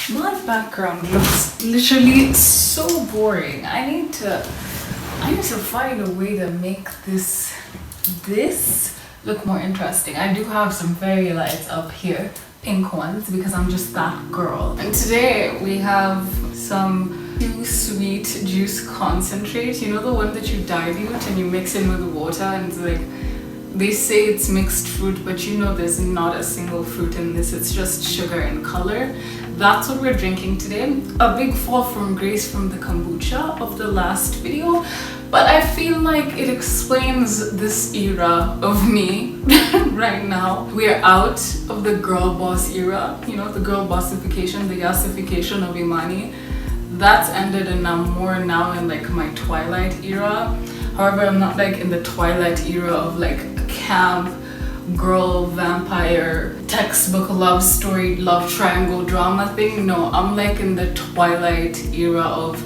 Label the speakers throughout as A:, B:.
A: My background looks literally so boring. I need to find a way to make this look more interesting. I do have some fairy lights up here, pink ones, because I'm just that girl. And today we have some too sweet juice concentrate. You know, the one that you dilute and you mix in with the water, and it's like, they say it's mixed fruit, but you know there's not a single fruit in this. It's just sugar and color. That's what we're drinking today. A big fall from grace from the kombucha of the last video, but I feel like it explains this era of me right now. We're out of the girl boss era, you know, the girl bossification, the yassification of Imani. That's ended, and I'm more now in like my twilight era. However, I'm not like in the twilight era of like camp girl vampire textbook love story love triangle drama thing. No, I'm like in the twilight era of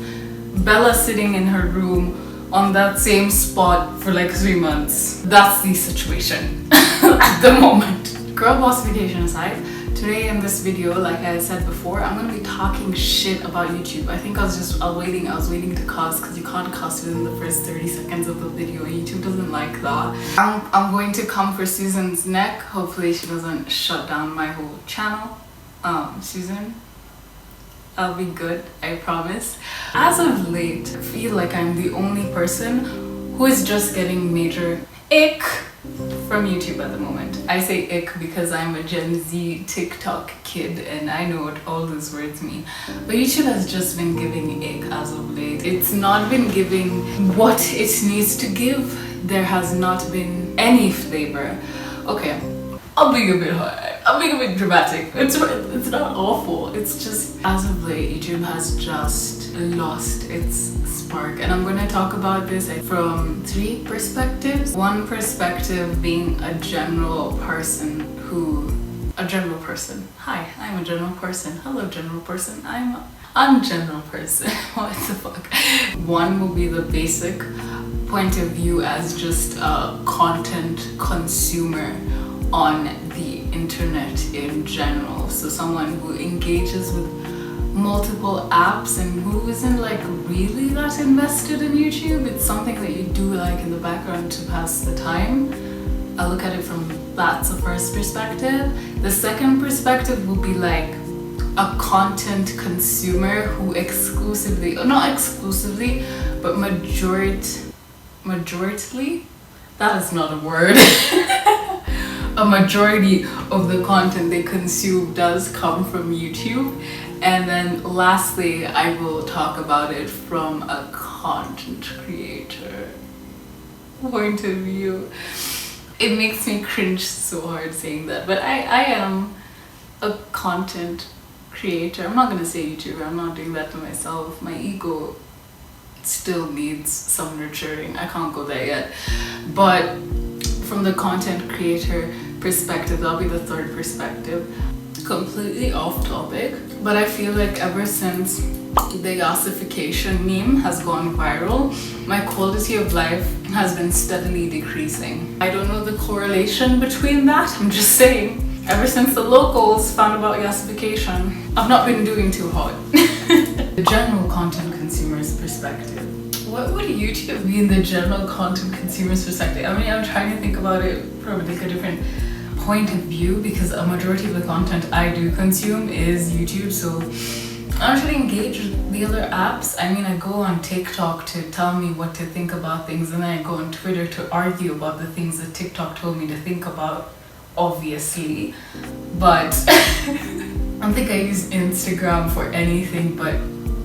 A: Bella sitting in her room on that same spot for like 3 months. That's the situation at the moment. Girl bossification aside, today in this video, like I said before, I'm gonna be talking shit about YouTube. I think I was waiting to cuss, because you can't cuss within the first 30 seconds of the video. YouTube doesn't like that. I'm going to come for Susan's neck. Hopefully she doesn't shut down my whole channel. Susan, I'll be good, I promise. As of late, I feel like I'm the only person who is just getting major ick from YouTube at the moment. I say ick because I'm a Gen Z TikTok kid and I know what all those words mean. But YouTube has just been giving ick as of late. It's not been giving what it needs to give. There has not been any flavor. Okay, I'm being a bit hard. I'm being a bit dramatic. It's not awful. It's just, as of late, YouTube has just lost its spark. And I'm going to talk about this from 3 perspectives. One perspective being a general person. Hi, I'm a general person. Hello, general person. I'm general person. What the fuck? One will be the basic point of view as just a content consumer on the internet in general. So someone who engages with multiple apps and who isn't like really that invested in YouTube. It's something that you do like in the background to pass the time. I look at it from that's the first perspective. The second perspective will be like a content consumer who exclusively, not exclusively, but majority, that is not a word. A majority of the content they consume does come from YouTube. And then lastly, I will talk about it from a content creator point of view. It makes me cringe so hard saying that, but I am a content creator. I'm not gonna say YouTuber, I'm not doing that to myself. My ego still needs some nurturing. I can't go there yet. But from the content creator perspective, that'll be the third perspective. Completely off topic, but I feel like ever since the yassification meme has gone viral, my quality of life has been steadily decreasing. I don't know the correlation between that, I'm just saying. Ever since the locals found about yassification, I've not been doing too hot. The general content consumer's perspective. What would YouTube be in the general content consumer's perspective? I mean, I'm trying to think about it from like a different point of view, because a majority of the content I do consume is YouTube, so I don't really engage with the other apps. I mean, I go on TikTok to tell me what to think about things, and then I go on Twitter to argue about the things that TikTok told me to think about, obviously. But I don't think I use Instagram for anything but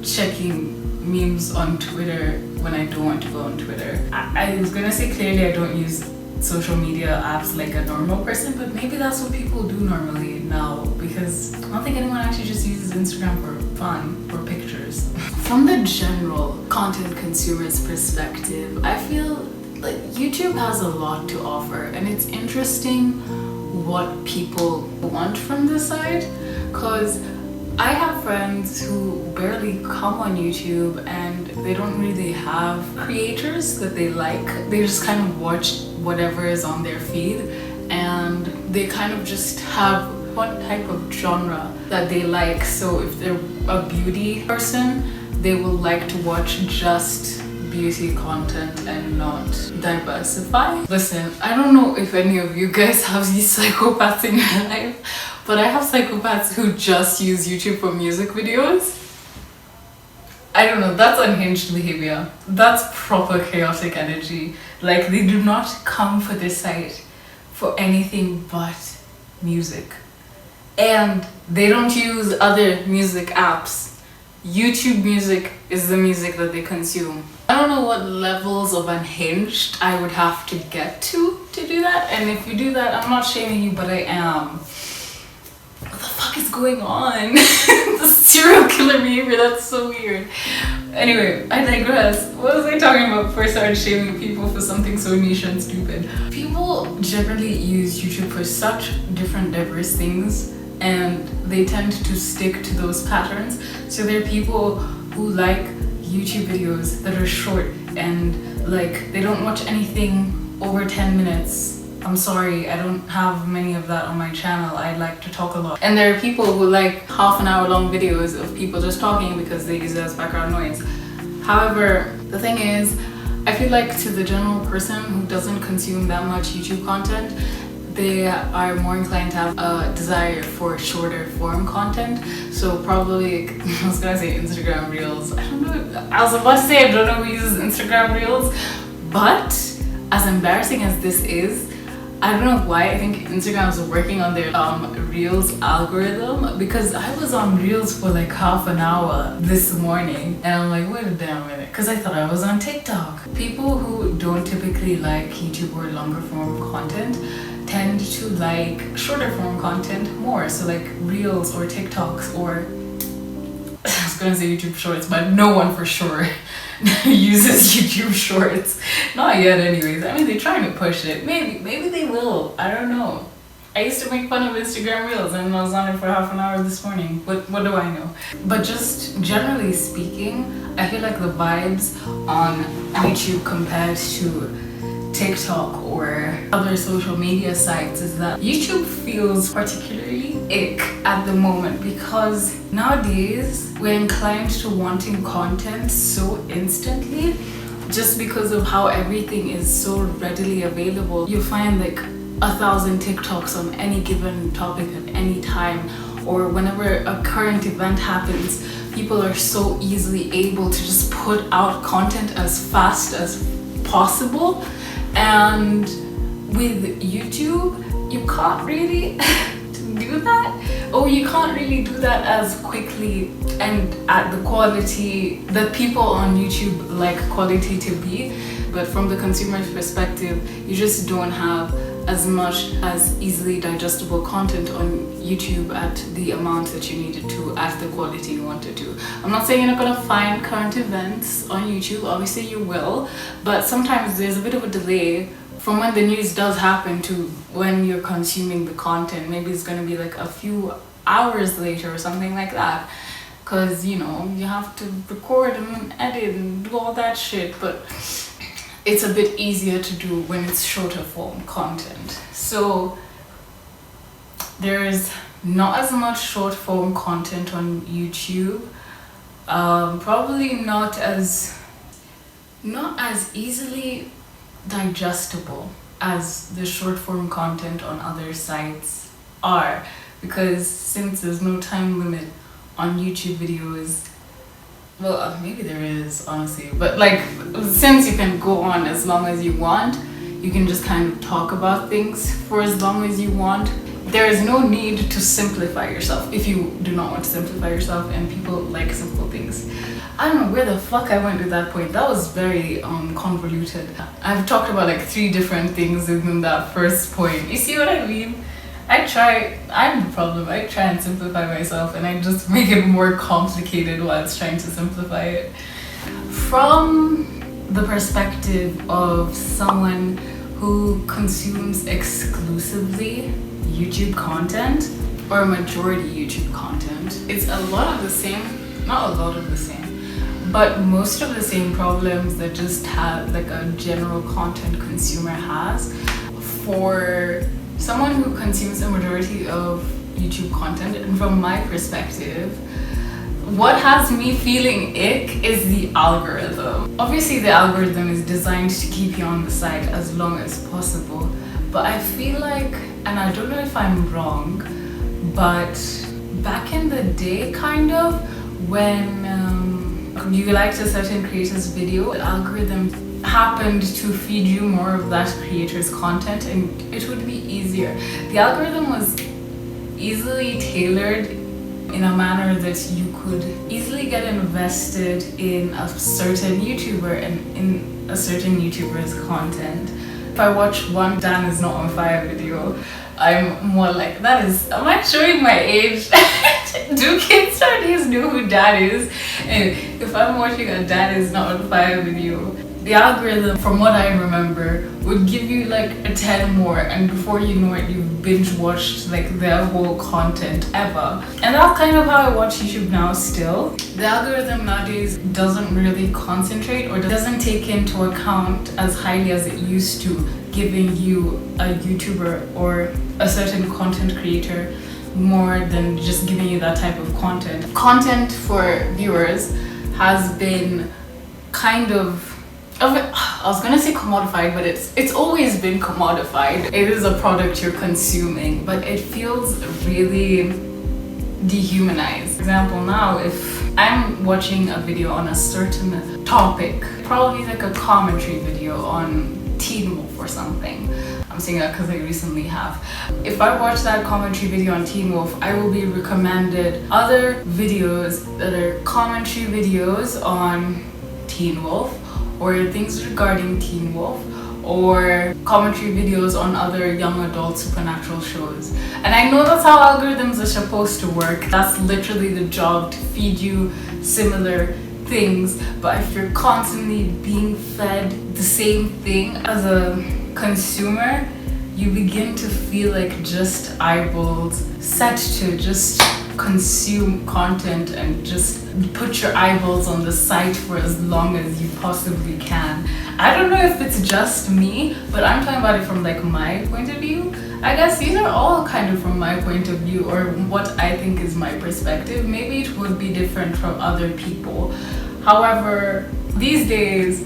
A: checking memes on Twitter when I don't want to go on Twitter. I was gonna say clearly I don't use social media apps like a normal person, but maybe that's what people do normally now, because I don't think anyone actually just uses Instagram for fun, for pictures. From the general content consumer's perspective, I feel like YouTube has a lot to offer, and it's interesting what people want from this side, because I have friends who barely come on YouTube and they don't really have creators that they like. They just kind of watch whatever is on their feed, and they kind of just have what type of genre that they like. So if they're a beauty person, they will like to watch just beauty content and not diversify. Listen, I don't know if any of you guys have these psychopaths in your life, but I have psychopaths who just use YouTube for music videos. I don't know, that's unhinged behavior. That's proper chaotic energy. Like, they do not come for this site for anything but music. And they don't use other music apps. YouTube music is the music that they consume. I don't know what levels of unhinged I would have to get to do that. And if you do that, I'm not shaming you, but I am. What the fuck is going on? The serial killer behavior, that's so weird. Anyway, I digress. What was I talking about before I started shaming people for something so niche and stupid? People generally use YouTube for such different diverse things, and they tend to stick to those patterns. So there are people who like YouTube videos that are short and like they don't watch anything over 10 minutes. I'm sorry, I don't have many of that on my channel. I like to talk a lot. And there are people who like half an hour long videos of people just talking because they use it as background noise. However, the thing is, I feel like to the general person who doesn't consume that much YouTube content, they are more inclined to have a desire for shorter form content. So probably, I was gonna say Instagram Reels. I don't know, I was about to say I don't know who uses Instagram Reels, but as embarrassing as this is, I don't know why I think Instagram is working on their Reels algorithm, because I was on Reels for like half an hour this morning and I'm like, wait a damn minute, because I thought I was on TikTok. People who don't typically like YouTube or longer form content tend to like shorter form content more, so like Reels or TikToks or I was gonna say YouTube Shorts, but no one for sure uses YouTube Shorts. Not yet anyways. I mean, they're trying to push it. Maybe they will. I don't know. I used to make fun of Instagram Reels and I was on it for half an hour this morning. What do I know? But just generally speaking, I feel like the vibes on YouTube compared to TikTok or other social media sites is that YouTube feels particularly ick at the moment, because nowadays we're inclined to wanting content so instantly just because of how everything is so readily available. You find like 1,000 TikToks on any given topic at any time, or whenever a current event happens, people are so easily able to just put out content as fast as possible. And with YouTube, you can't really do that, or you can't really do that as quickly and at the quality that people on YouTube like quality to be. But from the consumer's perspective, you just don't have as much as easily digestible content on YouTube at the amount that you needed to, at the quality you wanted to. I'm not saying you're not gonna find current events on YouTube, obviously you will, but sometimes there's a bit of a delay from when the news does happen to when you're consuming the content. Maybe it's gonna be like a few hours later or something like that, because you know, you have to record and edit and do all that shit, but it's a bit easier to do when it's shorter form content. So there's not as much short form content on YouTube, probably not as easily digestible as the short form content on other sites are, because since there's no time limit on YouTube videos, well, maybe there is, honestly, but like, since you can go on as long as you want, you can just kind of talk about things for as long as you want. There is no need to simplify yourself if you do not want to simplify yourself, and people like simple things. I don't know where the fuck I went to that point. That was very convoluted. I've talked about like 3 different things within that first point. You see what I mean? I'm the problem. I try and simplify myself and I just make it more complicated whilst trying to simplify it. From the perspective of someone who consumes exclusively YouTube content, or majority YouTube content, it's a lot of the same, not a lot of the same, but most of the same problems that just have like a general content consumer has. For someone who consumes a majority of YouTube content, and from my perspective, what has me feeling ick is the algorithm. Obviously the algorithm is designed to keep you on the site as long as possible, but I feel like, and I don't know if I'm wrong, but back in the day kind of, when you liked a certain creator's video, the algorithm happened to feed you more of that creator's content and it would be easier. The algorithm was easily tailored in a manner that you could easily get invested in a certain YouTuber and in a certain YouTuber's content. If I watch one Dan is not on fire video, I'm more like, that is, am I showing my age? Do kids nowadays know who Dan is? And if I'm watching a Dan is not on fire video, the algorithm, from what I remember, would give you like a 10 more, and before you know it, you've binge watched like their whole content ever. And that's kind of how I watch YouTube now still. The algorithm nowadays doesn't really concentrate or doesn't take into account as highly as it used to, giving you a YouTuber or a certain content creator more than just giving you that type of content. Content for viewers has been kind of, I was gonna say commodified, but it's always been commodified. It is a product you're consuming, but it feels really dehumanized. For example, now if I'm watching a video on a certain topic, probably like a commentary video on Teen Wolf or something. I'm saying that because I recently have. If I watch that commentary video on Teen Wolf, I will be recommended other videos that are commentary videos on Teen Wolf, or things regarding Teen Wolf, or commentary videos on other young adult supernatural shows. And I know that's how algorithms are supposed to work. That's literally the job, to feed you similar things. But if you're constantly being fed the same thing as a consumer, you begin to feel like just eyeballs, set to just consume content and just put your eyeballs on the site for as long as you possibly can. I don't know if it's just me, but I'm talking about it from like my point of view. I guess these are all kind of from my point of view, or what I think is my perspective. Maybe it would be different from other people. However, these days,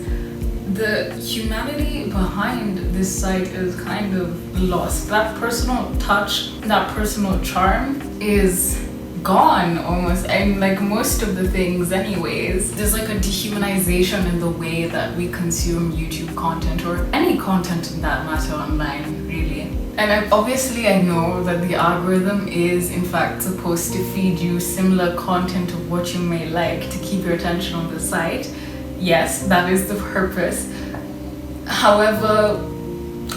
A: the humanity behind this site is kind of lost. That personal touch, that personal charm is gone almost, and like most of the things anyways. There's like a dehumanization in the way that we consume YouTube content, or any content in that matter online, really. And obviously I know that the algorithm is in fact supposed to feed you similar content of what you may like to keep your attention on the site. Yes, that is the purpose. However,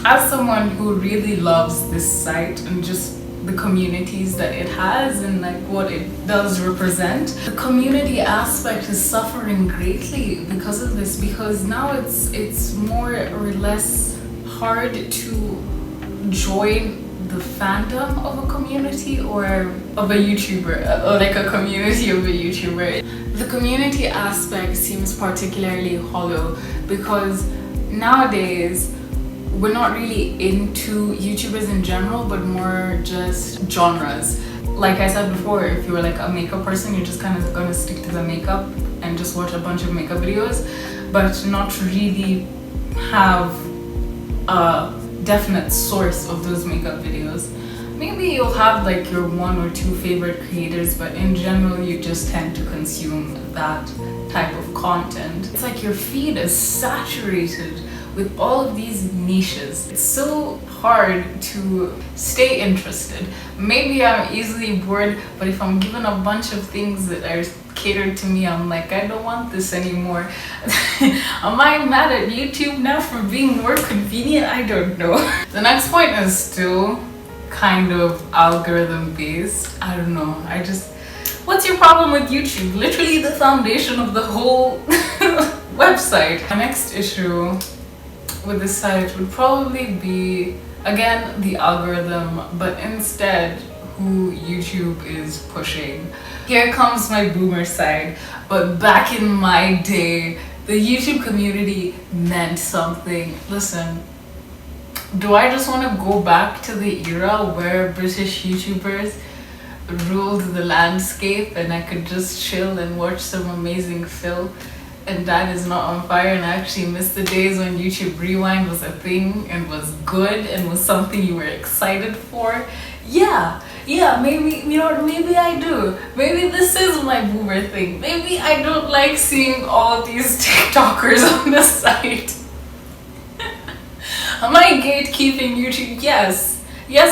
A: as someone who really loves this site and just the communities that it has and like what it does represent, the community aspect is suffering greatly because of this, because now it's more or less hard to join the fandom of a community or of a YouTuber, or like a community of a YouTuber. The community aspect seems particularly hollow because nowadays we're not really into YouTubers in general, but more just genres. Like I said before, if you were like a makeup person, you're just kind of gonna stick to the makeup and just watch a bunch of makeup videos, but not really have a definite source of those makeup videos. Maybe you'll have like your one or two favorite creators, but in general you just tend to consume that type of content. It's like your feed is saturated with all of these niches. It's so hard to stay interested. Maybe I'm easily bored, but if I'm given a bunch of things that are catered to me, I'm like, I don't want this anymore. Am I mad at YouTube now for being more convenient? I don't know. The next point is still kind of algorithm based. I don't know. What's your problem with YouTube? Literally the foundation of the whole website. My next issue with this site would probably be, again, the algorithm, but instead who YouTube is pushing. Here comes my boomer side, but back in my day, the YouTube community meant something. Listen, do I just want to go back to the era where British YouTubers ruled the landscape and I could just chill and watch some amazing film and Dad is not on fire, and I actually miss the days when YouTube Rewind was a thing and was good and was something you were excited for. Yeah, maybe, you know, maybe I do. Maybe this is my boomer thing. Maybe I don't like seeing all these TikTokers on the site. Am I gatekeeping YouTube? Yes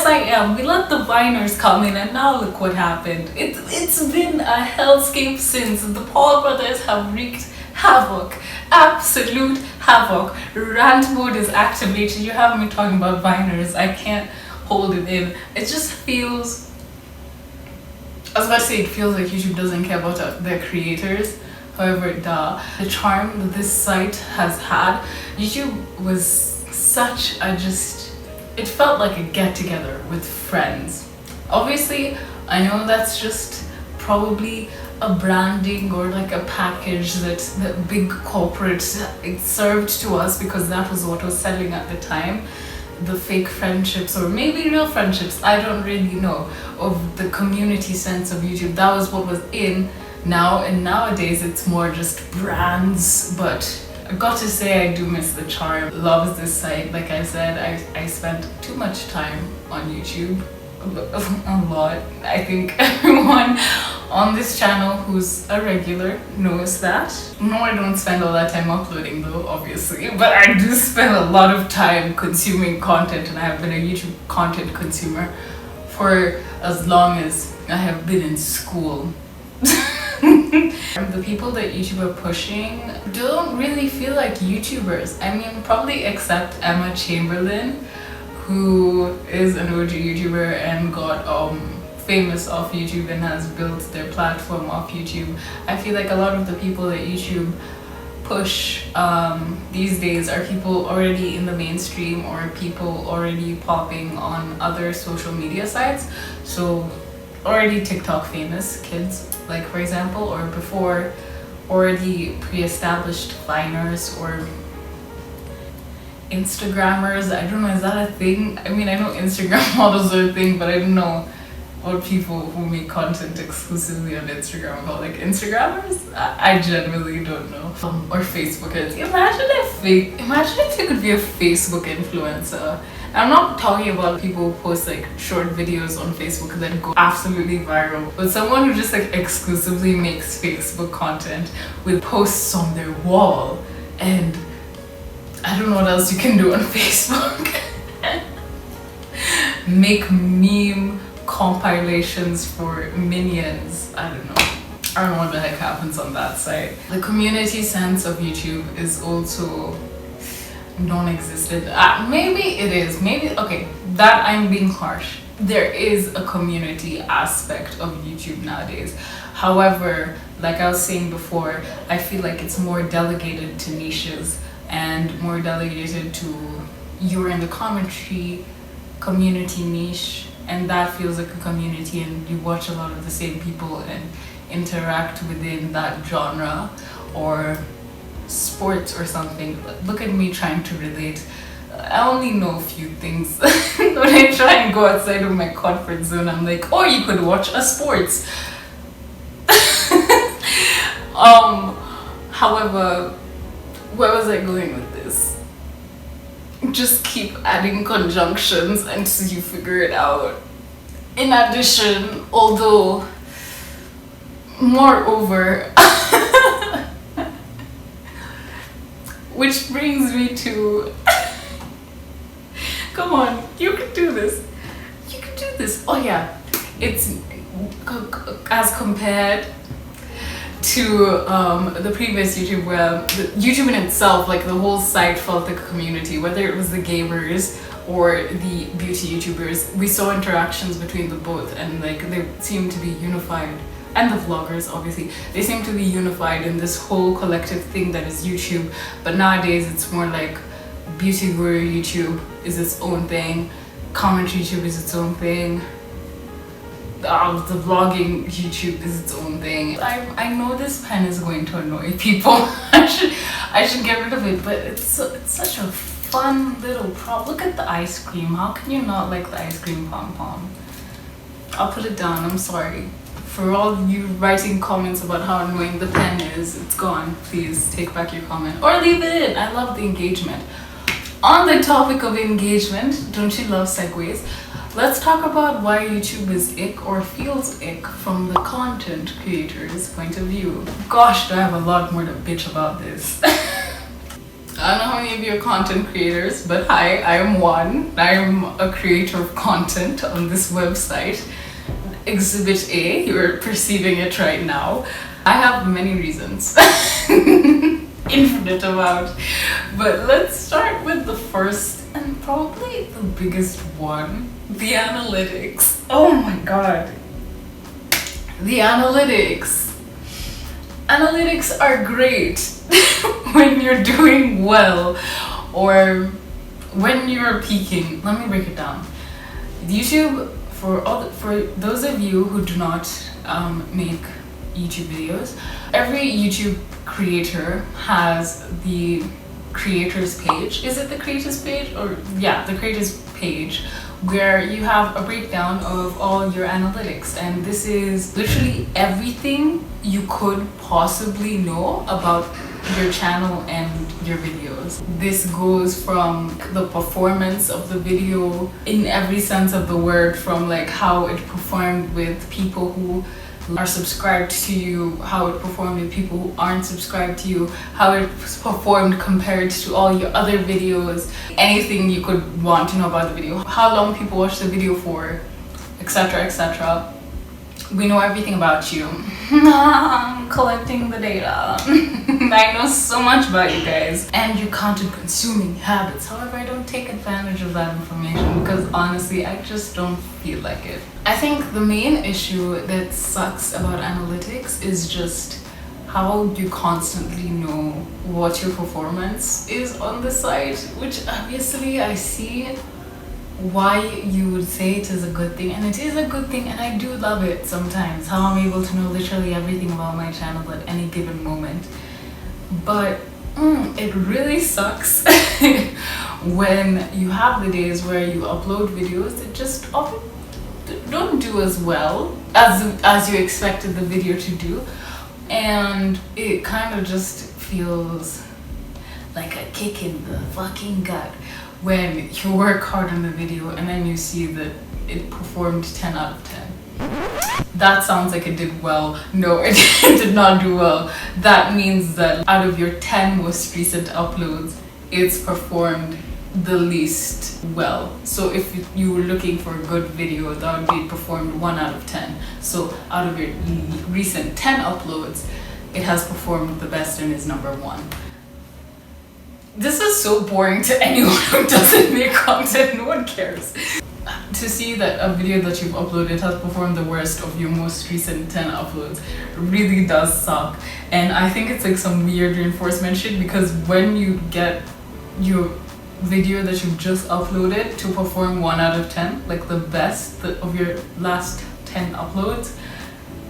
A: I am. We let the Viners come in and now look what happened. It's been a hellscape since. The Paul brothers have wreaked havoc. Absolute havoc. Rant mode is activated. You have me talking about Viners. I can't hold it in. It just feels, I was about to say, it feels like YouTube doesn't care about their creators. However, the charm that this site has had, YouTube was such a it felt like a get-together with friends. Obviously, I know that's just probably a branding or like a package that the big corporates it served to us because that was what was selling at the time. The fake friendships or maybe real friendships, I don't really know, of the community sense of YouTube. That was what was in now, and nowadays it's more just brands. But I got to say, I do miss the charm. Love this site. Like I said, I spent too much time on YouTube, a lot. I think everyone on this channel who's a regular knows that. No, I don't spend all that time uploading though, obviously, but I do spend a lot of time consuming content, and I have been a YouTube content consumer for as long as I have been in school. The people that YouTube are pushing don't really feel like YouTubers. I mean, probably except Emma Chamberlain, who is an OG YouTuber and got famous off YouTube and has built their platform off YouTube. I feel like a lot of the people that YouTube push these days are people already in the mainstream or people already popping on other social media sites. So already TikTok famous kids, like for example, or before already pre-established Viners or Instagrammers. I don't know, is that a thing? I mean, I know Instagram models are a thing, but I don't know what people who make content exclusively on Instagram are called, like Instagrammers? I genuinely don't know. Or Facebookers. Imagine if you could be a Facebook influencer. I'm not talking about people who post like short videos on Facebook and then go absolutely viral, but someone who just like exclusively makes Facebook content with posts on their wall, and I don't know what else you can do on Facebook. Make meme compilations for minions. I don't know what the heck happens on that site. The community sense of YouTube is also non-existent. Maybe it is, okay, that I'm being harsh. There is a community aspect of YouTube nowadays. However, like I was saying before, I feel like it's more delegated to niches and more delegated to you're in the commentary community niche, and that feels like a community and you watch a lot of the same people and interact within that genre, or sports or something. Look at me trying to relate. I only know a few things. When I try and go outside of my comfort zone, I'm like, oh, you could watch a sports. However, where was I going with this? Just keep adding conjunctions until you figure it out. In addition, although, moreover, which brings me to, come on, you can do this. You can do this. Oh yeah, it's as compared to the previous YouTube, where YouTube in itself, like the whole site felt like a community, whether it was the gamers or the beauty YouTubers. We saw interactions between the both, and like they seemed to be unified, and the vloggers obviously, they seem to be unified in this whole collective thing that is YouTube. But nowadays it's more like beauty guru YouTube is its own thing, commentary YouTube is its own thing, the vlogging YouTube is its own thing. I know this pen is going to annoy people. I should get rid of it, but it's such a fun little prop. Look at the ice cream. How can you not like the ice cream pom-pom? I'll put it down. I'm sorry. For all of you writing comments about how annoying the pen is, it's gone. Please take back your comment or leave it in. I love the engagement. On the topic of engagement, don't you love segues? Let's talk about why YouTube is ick or feels ick from the content creator's point of view. Gosh, do I have a lot more to bitch about this. I don't know how many of you are content creators, but hi, I am one. I am a creator of content on this website. Exhibit A, you're perceiving it right now. I have many reasons. Infinite amount. But let's start with the first and probably the biggest one. The analytics. Oh my god. The analytics. Analytics are great when you're doing well or when you're peaking. Let me break it down. YouTube, for those of you who do not make YouTube videos, every YouTube creator has the creators page. Is it the creators page? Or yeah, the creators page, where you have a breakdown of all your analytics, and this is literally everything you could possibly know about your channel and your videos. This goes from the performance of the video in every sense of the word, from like how it performed with people who are subscribed to you, how it performed with people who aren't subscribed to you, how it performed compared to all your other videos, anything you could want to know about the video, how long people watch the video for, etc, etc. We know everything about you. I'm collecting the data. I know so much about you guys and your content consuming habits. However, I don't take advantage of that information because honestly, I just don't feel like it. I think the main issue that sucks about analytics is just how you constantly know what your performance is on the site, which obviously I see why you would say it is a good thing, and it is a good thing, and I do love it sometimes, how I'm able to know literally everything about my channel at any given moment. But it really sucks when you have the days where you upload videos that just don't do as well as you expected the video to do, and it kind of just feels like a kick in the fucking gut when you work hard on the video and then you see that it performed 10 out of 10. That sounds like it did well. No, it did not do well. That means that out of your 10 most recent uploads, it's performed the least well. So if you were looking for a good video, that would be performed 1 out of 10. So out of your recent 10 uploads, it has performed the best and is number 1. This is so boring to anyone who doesn't make content. No one cares. To see that a video that you've uploaded has performed the worst of your most recent 10 uploads really does suck. And I think it's like some weird reinforcement shit, because when you get your video that you've just uploaded to perform 1 out of 10, like the best of your last 10 uploads,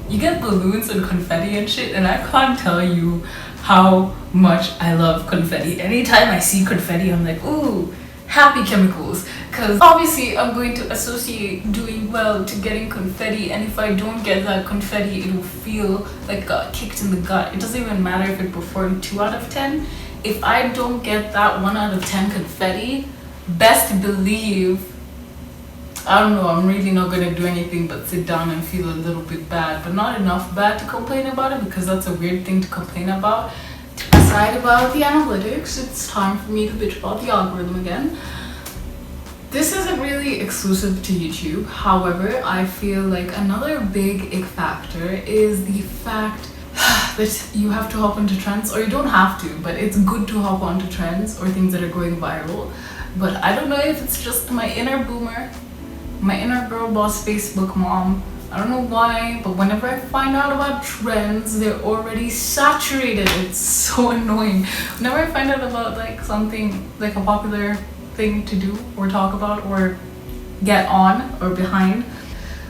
A: you get balloons and confetti and shit, and I can't tell you how much I love confetti. Anytime I see confetti, I'm like, ooh, happy chemicals. Because obviously I'm going to associate doing well to getting confetti, and if I don't get that confetti, it will feel like got kicked in the gut. It doesn't even matter if it performed 2 out of 10. If I don't get that 1 out of 10 confetti, best believe, I don't know, I'm really not going to do anything but sit down and feel a little bit bad, but not enough bad to complain about it, because that's a weird thing to complain about. Aside about the analytics, it's time for me to bitch about the algorithm again. This isn't really exclusive to YouTube. However, I feel like another big ick factor is the fact that you have to hop onto trends, or you don't have to, but it's good to hop onto trends or things that are going viral. But I don't know if it's just my inner boomer, my inner girl boss Facebook mom. I don't know why, but whenever I find out about trends, they're already saturated. It's so annoying. Whenever I find out about like something, like a popular thing to do or talk about or get on or behind,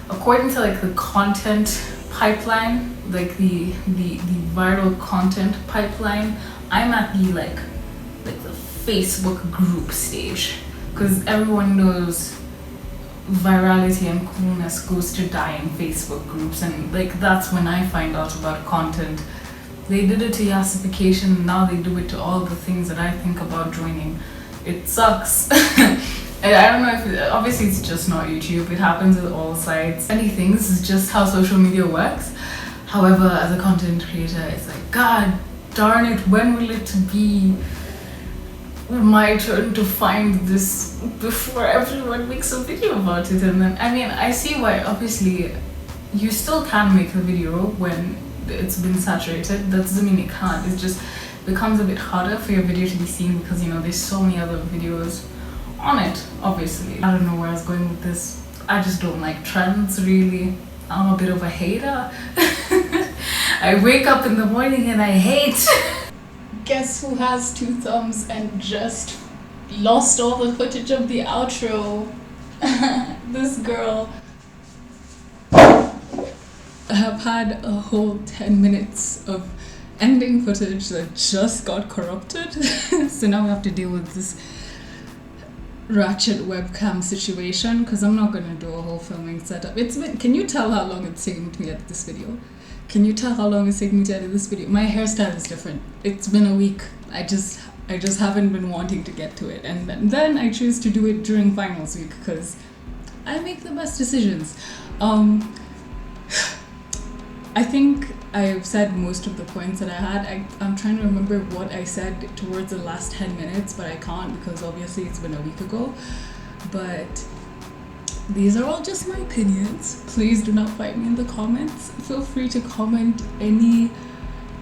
A: according to like the content pipeline, like the viral content pipeline, I'm at the like the Facebook group stage, because everyone knows virality and coolness goes to die in Facebook groups, and like that's when I find out about content. They did it to yassification, now they do it to all the things that I think about joining. It sucks. And I don't know if obviously it's just not YouTube, it happens with all sites. Many things is just how social media works. However, as a content creator, it's like, God darn it, when will it be my turn to find this before everyone makes a video about it? And then, I mean, I see why. Obviously you still can make a video when it's been saturated. That doesn't mean it can't, it just becomes a bit harder for your video to be seen because, you know, there's so many other videos on it. Obviously, I don't know where I was going with this. I just don't like trends, really. I'm a bit of a hater. I wake up in the morning and I hate. Guess who has 2 thumbs and just lost all the footage of the outro? This girl. I have had a whole 10 minutes of ending footage that just got corrupted. So now we have to deal with this ratchet webcam situation because I'm not going to do a whole filming setup. It's been, can you tell how long it's taking me to edit this video? Can you tell how long it's taking me to edit this video? My hairstyle is different. It's been a week. I just haven't been wanting to get to it, and then I choose to do it during finals week because I make the best decisions. I think I've said most of the points that I had. I'm trying to remember what I said towards the last 10 minutes, but I can't because obviously it's been a week ago. But these are all just my opinions. Please do not fight me in the comments. Feel free to comment any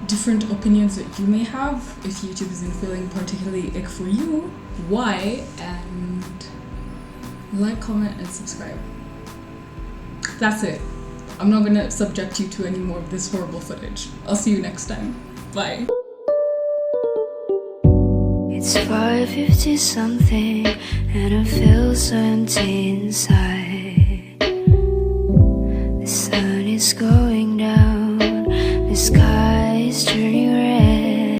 A: different opinions that you may have. If YouTube isn't feeling particularly ick for you, why? And like, comment, and subscribe. That's it. I'm not gonna subject you to any more of this horrible footage. I'll see you next time. Bye.
B: It's 5:50 something and I feel so empty inside. The sun is going down, the sky